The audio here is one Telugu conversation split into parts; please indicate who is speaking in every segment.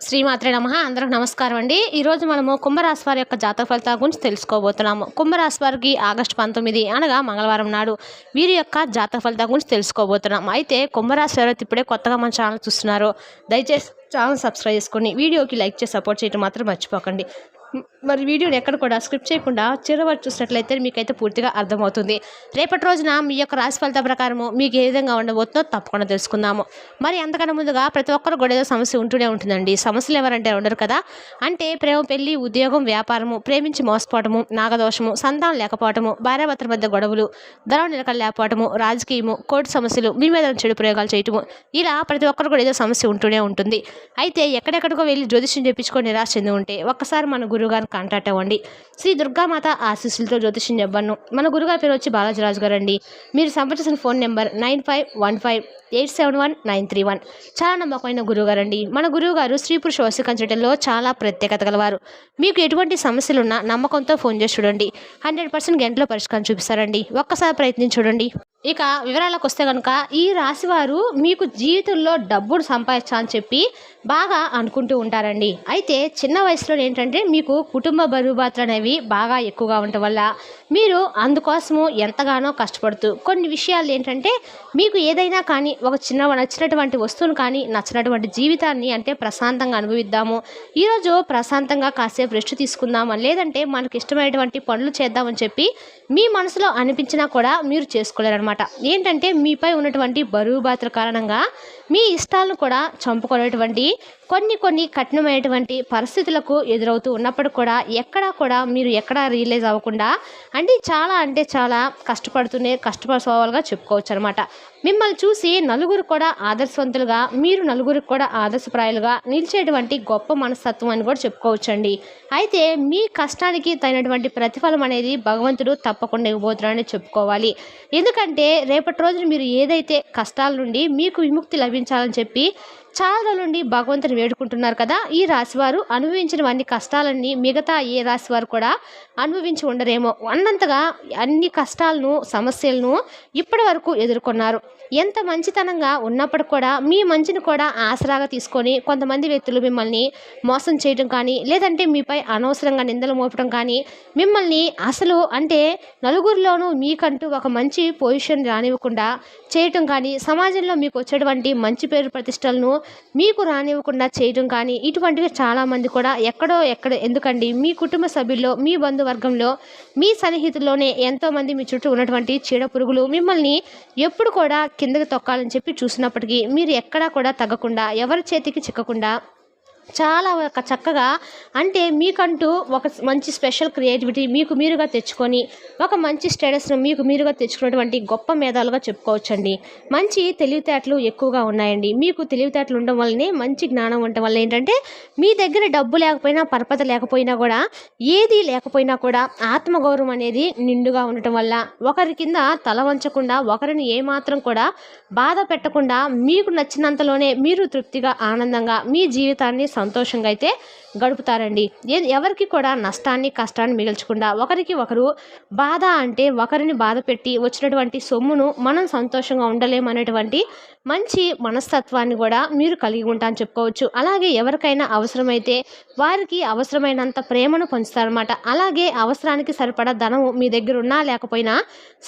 Speaker 1: శ్రీమాత్రే నమః. అందరికి నమస్కారం అండి. ఈరోజు మనము కుంభరాశి వారి యొక్క జాతక ఫలితాల గురించి తెలుసుకోబోతున్నాము. కుంభరాశి వారికి ఆగస్టు 19 అనగా మంగళవారం నాడు వీరి యొక్క జాతక ఫలితాల గురించి తెలుసుకోబోతున్నాం. అయితే కుంభరాశి ఎవరైతే ఇప్పుడే కొత్తగా మన ఛానల్ చూస్తున్నారో దయచేసి ఛానల్ సబ్స్క్రైబ్ చేసుకొని వీడియోకి లైక్ చేసి సపోర్ట్ చేయడం మాత్రం మర్చిపోకండి. మరి వీడియోని ఎక్కడ కూడా స్క్రిప్ట్ చేయకుండా చివరి వరకు చూసినట్లయితే మీకైతే పూర్తిగా అర్థమవుతుంది. రేపటి రోజున మీ యొక్క రాశి ఫలిత ప్రకారము మీకు ఏ విధంగా ఉండబోతుందో తప్పకుండా తెలుసుకుందాము. మరి అంతకన్నా ముందుగా ప్రతి ఒక్కరు కూడా ఏదో సమస్య ఉంటూనే ఉంటుందండి. సమస్యలు ఎవరంటే ఉండరు కదా. అంటే ప్రేమ, పెళ్లి, ఉద్యోగం, వ్యాపారము, ప్రేమించి మోసపోవటము, నాగదోషము, సంతానం లేకపోవటము, భార్యాభర్తల మధ్య గొడవలు, ధనం నిలకడ లేకపోవటము, రాజకీయము, కోర్టు సమస్యలు, మీ మీద చెడు ప్రయోగాలు చేయటము, ఇలా ప్రతి ఒక్కరు కూడా ఏదో సమస్య ఉంటూనే ఉంటుంది. అయితే ఎక్కడెక్కడికో వెళ్ళి జ్యోతిష్యం చెప్పించుకొని నిరాశ చెంది ఉంటే ఒక్కసారి మన గురువుగారిని కాంటాక్ట్ అవ్వండి. శ్రీ దుర్గామాత ఆశీస్సులతో జ్యోతిష్యం చెప్పను. మన గురుగారి పేరు వచ్చి బాలాజీరాజు గారు అండి. మీరు సంప్రదించిన ఫోన్ నెంబర్ 9515871931. చాలా నమ్మకమైన గురువుగారు అండి. మన గురువుగారు స్త్రీ పురుష వస్తు కన్సల్టెంట్లో చాలా ప్రత్యేకత గలవారు. మీకు ఎటువంటి సమస్యలున్నా నమ్మకంతో ఫోన్ చేసి చూడండి. 100% గంటలో పరిష్కారం చూపిస్తారండి. ఒక్కసారి ప్రయత్నించి చూడండి. ఇక వివరాలకు వస్తే కనుక ఈ రాశివారు మీకు జీవితంలో డబ్బును సంపాదించాలని చెప్పి బాగా అనుకుంటూ ఉంటారండి. అయితే చిన్న వయసులో ఏంటంటే మీకు కుటుంబ బరువు బాధ్యతలు అనేవి బాగా ఎక్కువగా ఉండటం వల్ల మీరు అందుకోసము ఎంతగానో కష్టపడుతూ కొన్ని విషయాలు ఏంటంటే మీకు ఏదైనా కానీ ఒక చిన్న నచ్చినటువంటి వస్తువును కానీ నచ్చినటువంటి జీవితాన్ని అంటే ప్రశాంతంగా అనుభవిద్దాము, ఈరోజు ప్రశాంతంగా కాసేపు రెస్ట్ తీసుకుందాము, లేదంటే మనకి ఇష్టమైనటువంటి పనులు చేద్దామని చెప్పి మీ మనసులో అనిపించినా కూడా మీరు చేసుకోలేరన్నమాట. ఏంటంటే మీపై ఉన్నటువంటి బరువు బాధ్యతల కారణంగా మీ ఇష్టాలను కూడా చంపుకునేటువంటి కొన్ని కఠినమైనటువంటి పరిస్థితులకు ఎదురవుతూ ఉన్నప్పుడు కూడా ఎక్కడా కూడా మీరు ఎక్కడా రియలైజ్ అవ్వకుండా అంటే చాలా కష్టపడుకోవాలిగా చెప్పుకోవచ్చు అనమాట. మిమ్మల్ని చూసి నలుగురు కూడా ఆదర్శవంతులుగా, మీరు నలుగురికి కూడా ఆదర్శప్రాయాలుగా నిలిచేటువంటి గొప్ప మనస్తత్వం అని కూడా చెప్పుకోవచ్చండి. అయితే మీ కష్టానికి తగినటువంటి ప్రతిఫలం అనేది భగవంతుడు తప్పకుండా ఇవ్వబోతున్నాడని చెప్పుకోవాలి. ఎందుకంటే రేపటి రోజున మీరు ఏదైతే కష్టాల నుండి మీకు విముక్తి లభించాలని చెప్పి చాలా రోజుల నుండి భగవంతుని వేడుకుంటున్నారు కదా. ఈ రాశివారు అనుభవించినవన్నీ కష్టాలన్నీ మిగతా ఏ రాశివారు కూడా అనుభవించి ఉండరేమో అన్నంతగా అన్ని కష్టాలను, సమస్యలను ఇప్పటి వరకు ఎదుర్కొన్నారు. ఎంత మంచితనంగా ఉన్నప్పుడు కూడా మీ మంచిని కూడా ఆసరాగా తీసుకొని కొంతమంది వ్యక్తులు మిమ్మల్ని మోసం చేయడం కానీ, లేదంటే మీపై అనవసరంగా నిందలు మోపడం కానీ, మిమ్మల్ని అసలు నలుగురిలోనూ మీకంటూ ఒక మంచి పొజిషన్ రానివ్వకుండా చేయటం కానీ, సమాజంలో మీకు వచ్చేటువంటి మంచి పేరు ప్రతిష్టలను మీకు రానివ్వకుండా చేయడం కానీ, ఇటువంటివి చాలామంది కూడా ఎందుకండి మీ కుటుంబ సభ్యుల్లో, మీ బంధువర్గంలో, మీ సన్నిహితుల్లోనే ఎంతోమంది మీ చుట్టూ ఉన్నటువంటి చీడ పురుగులు మిమ్మల్ని ఎప్పుడు కూడా కిందకి తొక్కాలని చెప్పి చూసినప్పటికీ మీరు ఎక్కడా కూడా తగ్గకుండా, ఎవరి చేతికి చిక్కకుండా చాలా చక్కగా మీకంటూ ఒక మంచి స్పెషల్ క్రియేటివిటీ మీకు మీరుగా తెచ్చుకొని ఒక మంచి స్టేటస్ను మీకు మీరుగా తెచ్చుకున్నటువంటి గొప్ప మేధాలుగా చెప్పుకోవచ్చండి. మంచి తెలివితేటలు ఎక్కువగా ఉన్నాయండి. మీకు తెలివితేటలు ఉండడం వల్లనే మంచి జ్ఞానం ఉండటం వల్ల ఏంటంటే మీ దగ్గర డబ్బు లేకపోయినా, పరపత లేకపోయినా కూడా, ఏది లేకపోయినా కూడా ఆత్మగౌరవం అనేది నిండుగా ఉండటం వల్ల ఒకరి కింద తల వంచకుండా, ఒకరిని ఏమాత్రం కూడా బాధ పెట్టకుండా మీకు నచ్చినంతలోనే మీరు తృప్తిగా, ఆనందంగా మీ జీవితాన్ని సంతోషంగా అయితే గడుపుతారండి. ఎవరికి కూడా నష్టాన్ని, కష్టాన్ని మిగల్చకుండా ఒకరికి ఒకరు ఒకరిని బాధ పెట్టి వచ్చినటువంటి సొమ్మును మనం సంతోషంగా ఉండలేమనేటువంటి మంచి మనస్తత్వాన్ని కూడా మీరు కలిగి ఉంటారని చెప్పుకోవచ్చు. అలాగే ఎవరికైనా అవసరమైతే వారికి అవసరమైనంత ప్రేమను పంచుతారన్నమాట. అలాగే అవసరానికి సరిపడా ధనము మీ దగ్గర ఉన్నా లేకపోయినా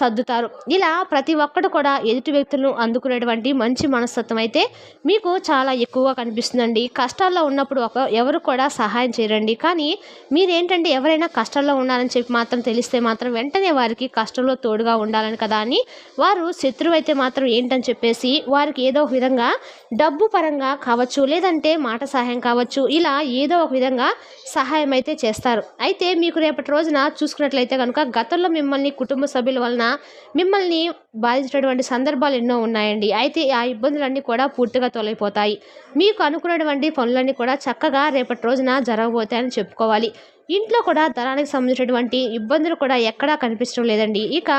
Speaker 1: సర్దుతారు. ఇలా ప్రతి ఒక్కరు కూడా ఎదుటి వ్యక్తులను అందుకునేటువంటి మంచి మనస్తత్వం అయితే మీకు చాలా ఎక్కువగా కనిపిస్తుందండి. కష్టాల్లో ఉన్నప్పుడు ఎవరు కూడా సహాయం చేయరండి. కానీ మీరేంటంటే ఎవరైనా కష్టాల్లో ఉండాలని చెప్పి మాత్రం తెలిస్తే మాత్రం వెంటనే వారికి కష్టంలో తోడుగా ఉండాలని కదా అని వారు శత్రువు అయితే మాత్రం ఏంటని చెప్పేసి వారికి ఏదో ఒక విధంగా డబ్బు పరంగా కావచ్చు, లేదంటే మాట సహాయం కావచ్చు, ఇలా ఏదో ఒక విధంగా సహాయం అయితే చేస్తారు. అయితే మీకు రేపటి రోజున చూసుకున్నట్లయితే కనుక గతంలో మిమ్మల్ని కుటుంబ సభ్యుల వలన మిమ్మల్ని బాధించినటువంటి సందర్భాలు ఎన్నో ఉన్నాయండి. అయితే ఆ ఇబ్బందులన్నీ కూడా పూర్తిగా తొలగిపోతాయి. మీకు అనుకున్నటువంటి పనులన్నీ కూడా చక్కగా రేపటి రోజున జరగబోతాయని చెప్పుకోవాలి. ఇంట్లో కూడా ధనానికి సంబంధించినటువంటి ఇబ్బందులు కూడా ఎక్కడా కనిపించడం లేదండి. ఇక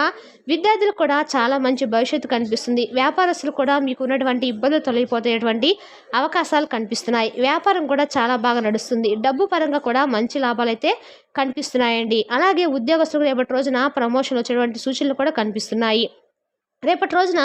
Speaker 1: విద్యార్థులకు కూడా చాలా మంచి భవిష్యత్తు కనిపిస్తుంది. వ్యాపారస్తులు కూడా మీకు ఉన్నటువంటి ఇబ్బందులు తొలగిపోయేటువంటి అవకాశాలు కనిపిస్తున్నాయి. వ్యాపారం కూడా చాలా బాగా నడుస్తుంది. డబ్బు పరంగా కూడా మంచి లాభాలు అయితే కనిపిస్తున్నాయండి. అలాగే ఉద్యోగస్తులకు రేపటి రోజున ప్రమోషన్ వచ్చేటువంటి సూచనలు కూడా కనిపిస్తున్నాయి. రేపటి రోజున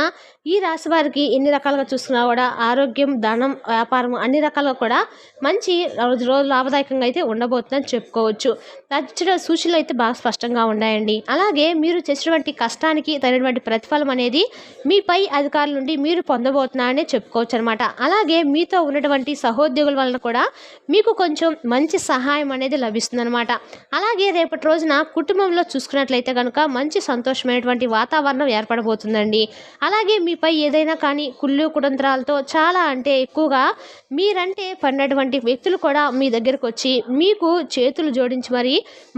Speaker 1: ఈ రాశి వారికి ఎన్ని రకాలుగా చూసుకున్నా కూడా ఆరోగ్యం, ధనం, వ్యాపారం అన్ని రకాలుగా కూడా మంచి రోజు లాభదాయకంగా అయితే ఉండబోతుందని చెప్పుకోవచ్చు. నచ్చిన సూచనలు అయితే బాగా స్పష్టంగా ఉన్నాయండి. అలాగే మీరు చేసినటువంటి కష్టానికి తగినటువంటి ప్రతిఫలం అనేది మీ పై అధికారుల నుండి మీరు పొందబోతున్నారనే చెప్పుకోవచ్చు అనమాట. అలాగే మీతో ఉన్నటువంటి సహోద్యోగుల వలన కూడా మీకు కొంచెం మంచి సహాయం అనేది లభిస్తుందనమాట. అలాగే రేపటి రోజున కుటుంబంలో చూసుకున్నట్లయితే కనుక మంచి సంతోషమైనటువంటి వాతావరణం ఏర్పడబోతుందండి. అలాగే మీపై ఏదైనా కానీ కుళ్ళు కుతంత్రాలతో చాలా అంటే ఎక్కువగా మీరంటే పడినటువంటి వ్యక్తులు కూడా మీ దగ్గరకు వచ్చి మీకు చేతులు జోడించి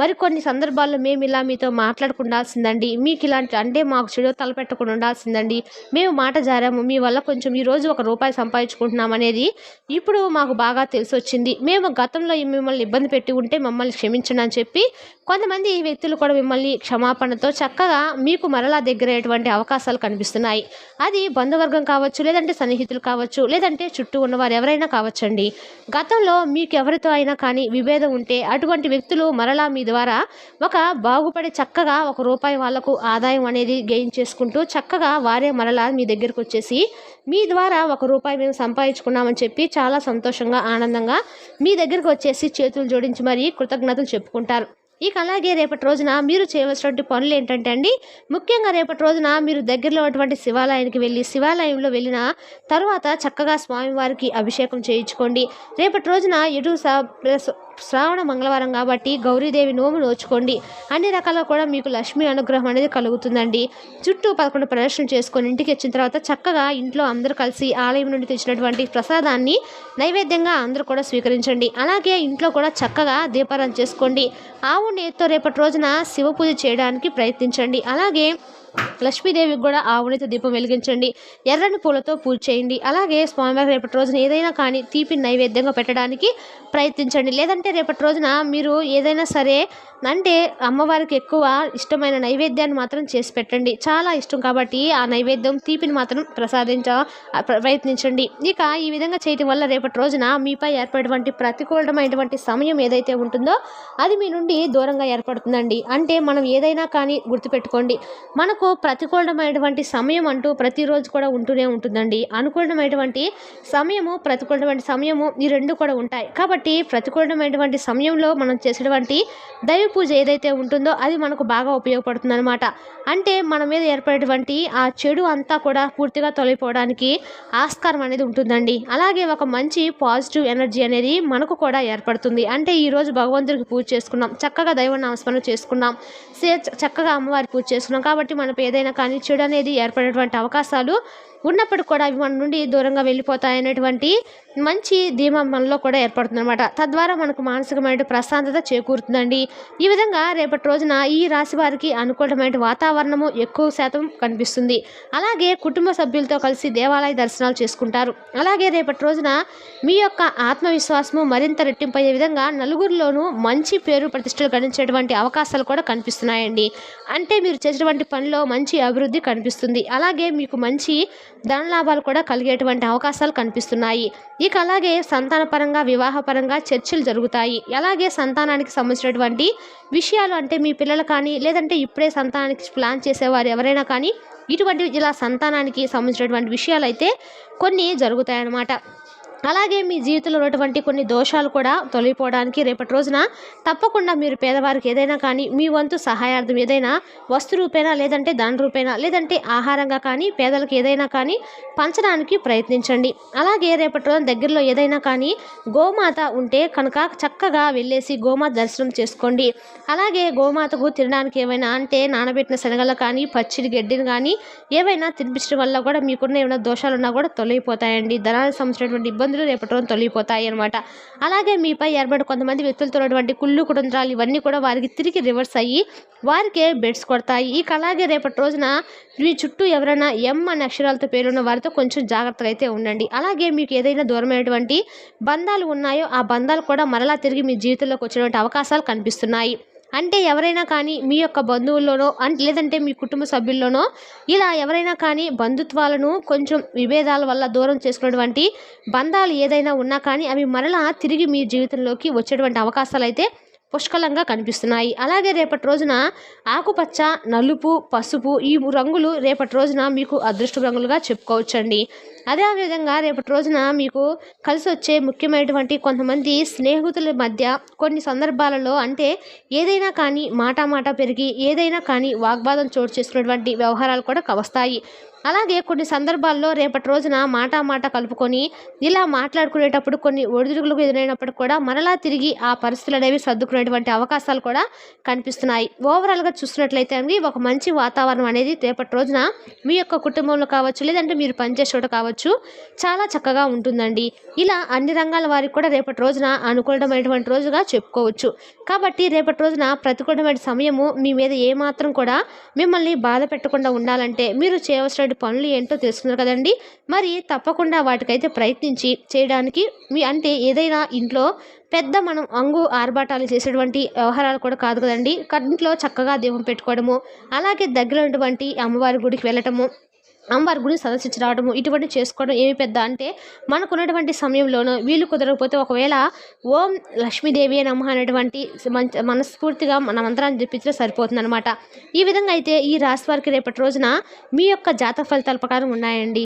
Speaker 1: మరికొన్ని సందర్భాల్లో మేము ఇలా మీతో మాట్లాడుకుండాల్సిందండి, మీకు ఇలాంటి అంటే మాకు చెడు తలపెట్టకుండా ఉండాల్సిందండి, మేము మాట జారాము, మీ వల్ల కొంచెం ఈరోజు ₹1 సంపాదించుకుంటున్నాం అనేది ఇప్పుడు మాకు బాగా తెలిసి వచ్చింది, మేము గతంలో మిమ్మల్ని ఇబ్బంది పెట్టి ఉంటే మమ్మల్ని క్షమించండి అని చెప్పి కొంతమంది వ్యక్తులు కూడా మిమ్మల్ని క్షమాపణతో చక్కగా మీకు మరలా దగ్గరయ్యేటువంటి అవకాశాలు కనిపిస్తున్నాయి. అది బంధువర్గం కావచ్చు, లేదంటే సన్నిహితులు కావచ్చు, లేదంటే చుట్టూ ఉన్నవారు ఎవరైనా కావచ్చండి. గతంలో మీకు ఎవరితో అయినా కానీ విభేదం ఉంటే అటువంటి వ్యక్తులు మరలా మీ ద్వారా ఒక బాగుపడి చక్కగా ₹1 వాళ్ళకు ఆదాయం అనేది గెయిన్ చేసుకుంటూ చక్కగా వారే మరలా మీ దగ్గరకు వచ్చేసి మీ ద్వారా ₹1 మేము సంపాదించుకున్నామని చెప్పి చాలా సంతోషంగా ఆనందంగా మీ దగ్గరకు వచ్చేసి చేతులు జోడించి కృతజ్ఞతలు చెప్పుకుంటారు. ఇక అలాగే రేపటి రోజున మీరు చేయవలసినటువంటి పనులు ఏంటంటే అండి, ముఖ్యంగా రేపటి రోజున మీరు దగ్గరలో ఉన్నటువంటి శివాలయానికి వెళ్ళి శివాలయంలో వెళ్ళిన తర్వాత చక్కగా స్వామివారికి అభిషేకం చేయించుకోండి. రేపటి రోజున శ్రావణ మంగళవారం కాబట్టి గౌరీదేవి నోము నోచుకోండి. అన్ని రకాలుగా కూడా మీకు లక్ష్మీ అనుగ్రహం అనేది కలుగుతుందండి. చుట్టూ 11 ప్రదర్శనలు చేసుకొని ఇంటికి వచ్చిన తర్వాత చక్కగా ఇంట్లో అందరూ కలిసి ఆలయం నుండి తెచ్చినటువంటి ప్రసాదాన్ని నైవేద్యంగా అందరూ కూడా స్వీకరించండి. అలాగే ఇంట్లో కూడా చక్కగా దీపారాధన చేసుకోండి. ఆవు నేతితో రేపటి రోజున శివ పూజ చేయడానికి ప్రయత్నించండి. అలాగే లక్ష్మీదేవికి కూడా ఆవునితో దీపం వెలిగించండి. ఎర్రని పూలతో పూజ చేయండి. అలాగే స్వామివారికి రేపటి రోజున ఏదైనా కానీ తీపిని నైవేద్యంగా పెట్టడానికి ప్రయత్నించండి. లేదంటే రేపటి రోజున మీరు ఏదైనా సరే అంటే అమ్మవారికి ఎక్కువ ఇష్టమైన నైవేద్యాన్ని మాత్రం చేసి పెట్టండి. చాలా ఇష్టం కాబట్టి ఆ నైవేద్యం తీపిని మాత్రం ప్రయత్నించండి. ఇక ఈ విధంగా చేయడం వల్ల రేపటి రోజున మీపై ఏర్పడేటువంటి ప్రతికూలమైనటువంటి సమయం ఏదైతే ఉంటుందో అది మీ నుండి దూరంగా ఏర్పడుతుందండి. అంటే మనం ఏదైనా కానీ గుర్తుపెట్టుకోండి, మనకు ప్రతికూలమైనటువంటి సమయం అంటూ ప్రతిరోజు కూడా ఉంటూనే ఉంటుందండి. అనుకూలమైనటువంటి సమయము, ప్రతికూలమైన సమయము ఈ రెండు కూడా ఉంటాయి. కాబట్టి ప్రతికూలమైనటువంటి సమయంలో మనం చేసేటువంటి దైవ పూజ ఏదైతే ఉంటుందో అది మనకు బాగా ఉపయోగపడుతుంది అనమాట. అంటే మన మీద ఏర్పడేటువంటి ఆ చెడు అంతా కూడా పూర్తిగా తొలగిపోవడానికి ఆస్కారం అనేది ఉంటుందండి. అలాగే ఒక మంచి పాజిటివ్ ఎనర్జీ అనేది మనకు కూడా ఏర్పడుతుంది. అంటే ఈరోజు భగవంతుడికి పూజ చేసుకున్నాం, చక్కగా దైవ నామస్మరణ చేసుకున్నాం, చక్కగా అమ్మవారి పూజ చేసుకున్నాం కాబట్టి మనకు ఏదైనా కానీ చెడు అనేది ఏర్పడేటువంటి అవకాశాలు ఉన్నప్పుడు కూడా అవి మన నుండి దూరంగా వెళ్ళిపోతాయనేటువంటి మంచి ధీమా మనలో కూడా ఏర్పడుతుంది అనమాట. తద్వారా మనకు మానసికమైన ప్రశాంతత చేకూరుతుందండి. ఈ విధంగా రేపటి రోజున ఈ రాశి వారికి అనుకూలమైన వాతావరణము ఎక్కువ శాతం కనిపిస్తుంది. అలాగే కుటుంబ సభ్యులతో కలిసి దేవాలయ దర్శనాలు చేసుకుంటారు. అలాగే రేపటి రోజున మీ యొక్క ఆత్మవిశ్వాసము మరింత రెట్టింపయ్యే విధంగా నలుగురిలోనూ మంచి పేరు ప్రతిష్టలు గణించేటువంటి అవకాశాలు కూడా కనిపిస్తున్నాయండి. అంటే మీరు చేసేటువంటి పనిలో మంచి అభివృద్ధి కనిపిస్తుంది. అలాగే మీకు మంచి ధనలాభాలు కూడా కలిగేటువంటి అవకాశాలు కనిపిస్తున్నాయి. ఇక అలాగే సంతానపరంగా, వివాహపరంగా చర్చలు జరుగుతాయి. అలాగే సంతానానికి సంబంధించినటువంటి విషయాలు అంటే మీ పిల్లలు కానీ లేదంటే ఇప్పుడే సంతానానికి ప్లాన్ చేసేవారు ఎవరైనా కానీ ఇటువంటి ఇలా సంతానానికి సంబంధించినటువంటి విషయాలు అయితే కొన్ని జరుగుతాయన్నమాట. అలాగే మీ జీవితంలో ఉన్నటువంటి కొన్ని దోషాలు కూడా తొలగిపోవడానికి రేపటి రోజున తప్పకుండా మీరు పేదవారికి ఏదైనా కానీ మీ వంతు సహాయార్థం ఏదైనా వస్తు రూపేనా లేదంటే ధన రూపేనా లేదంటే ఆహారంగా కానీ పేదలకు ఏదైనా కానీ పంచడానికి ప్రయత్నించండి. అలాగే రేపటి రోజున దగ్గరలో ఏదైనా కానీ గోమాత ఉంటే కనుక చక్కగా వెళ్ళేసి గోమాత దర్శనం చేసుకోండి. అలాగే గోమాతకు తినడానికి ఏమైనా అంటే నానబెట్టిన శనగలు కానీ పచ్చిడి గడ్డిని కానీ ఏవైనా తినిపించడం వల్ల కూడా మీకున్న ఏమైనా దోషాలు ఉన్నా కూడా తొలగిపోతాయండి. ధనానికి సంబంధించినటువంటి ఇబ్బందులు రేపటి రోజున తొలగిపోతాయి అనమాట. అలాగే మీపై ఏర్పడి కొంతమంది వ్యక్తులతో ఉన్నటువంటి కుళ్ళు కుటుంత్రాలు ఇవన్నీ కూడా వారికి తిరిగి రివర్స్ అయ్యి వారికే బెడ్స్ కొడతాయి. ఇక అలాగే రేపటి రోజున మీ చుట్టూ ఎవరైనా ఎం అనే అక్షరాలతో పేరున్న వారితో కొంచెం జాగ్రత్తగా అయితే ఉండండి. అలాగే మీకు ఏదైనా దూరమైనటువంటి బంధాలు ఉన్నాయో ఆ బంధాలు కూడా మరలా తిరిగి మీ జీవితంలోకి వచ్చేటువంటి అవకాశాలు కనిపిస్తున్నాయి. అంటే ఎవరైనా కానీ మీ యొక్క బంధువుల్లోనో లేదంటే మీ కుటుంబ సభ్యుల్లోనో ఇలా ఎవరైనా కానీ బంధుత్వాలను కొంచెం విభేదాల వల్ల దూరం చేసుకున్నటువంటి బంధాలు ఏదైనా ఉన్నా కానీ అవి మరలా తిరిగి మీ జీవితంలోకి వచ్చేటువంటి అవకాశాలు అయితే పుష్కలంగా కనిపిస్తున్నాయి. అలాగే రేపటి రోజున ఆకుపచ్చ, నలుపు, పసుపు ఈ రంగులు రేపటి రోజున మీకు అదృష్ట రంగులుగా చెప్పుకోవచ్చండి. అదేవిధంగా రేపటి రోజున మీకు కలిసొచ్చే ముఖ్యమైనటువంటి కొంతమంది స్నేహితుల మధ్య కొన్ని సందర్భాలలో అంటే ఏదైనా కానీ మాట పెరిగి ఏదైనా కానీ వాగ్వాదం చోటు చేసుకున్నటువంటి వ్యవహారాలు కూడా వస్తాయి. అలాగే కొన్ని సందర్భాల్లో రేపటి రోజున మాట కలుపుకొని ఇలా మాట్లాడుకునేటప్పుడు కొన్ని ఒడిదుడుకులకు ఎదురైనప్పుడు కూడా మరలా తిరిగి ఆ పరిస్థితులు అనేవి సర్దుకునేటువంటి అవకాశాలు కూడా కనిపిస్తున్నాయి. ఓవరాల్గా చూసినట్లయితే అండి ఒక మంచి వాతావరణం అనేది రేపటి రోజున మీ యొక్క కుటుంబంలో కావచ్చు లేదంటే మీరు పనిచేసే చోట కావచ్చు చాలా చక్కగా ఉంటుందండి. ఇలా అన్ని రంగాల వారికి కూడా రేపటి రోజున అనుకూలమైనటువంటి రోజుగా చెప్పుకోవచ్చు. కాబట్టి రేపటి రోజున ప్రతికూలమైన సమయము మీ మీద ఏమాత్రం కూడా మిమ్మల్ని బాధ పెట్టకుండా ఉండాలంటే మీరు చేయవలసిన పనులు ఏంటో తెలుసుకున్నారు కదండి. మరి తప్పకుండా వాటికైతే ప్రయత్నించి చేయడానికి అంటే ఏదైనా ఇంట్లో పెద్ద మనం ఆర్భాటాలు చేసేటువంటి వ్యవహారాలు కూడా కాదు కదండి. ఇంట్లో చక్కగా దీపం పెట్టుకోవడము, అలాగే దగ్గర ఉన్నటువంటి అమ్మవారి గుడికి వెళ్ళటము, అమ్మవారి గుడిని సందర్శించి రావడము ఇటువంటి చేసుకోవడం ఏమి పెద్ద అంటే మనకున్నటువంటి సమయంలోనూ వీలు కుదరకపోతే ఒకవేళ ఓం లక్ష్మీదేవి నమః అనేటువంటి మనస్ఫూర్తిగా మన మంత్రాన్ని జపించినా సరిపోతుంది అనమాట. ఈ విధంగా అయితే ఈ రాశి వారికి రేపటి రోజున మీ యొక్క జాతక ఫలితాల ప్రకారం ఉన్నాయండి.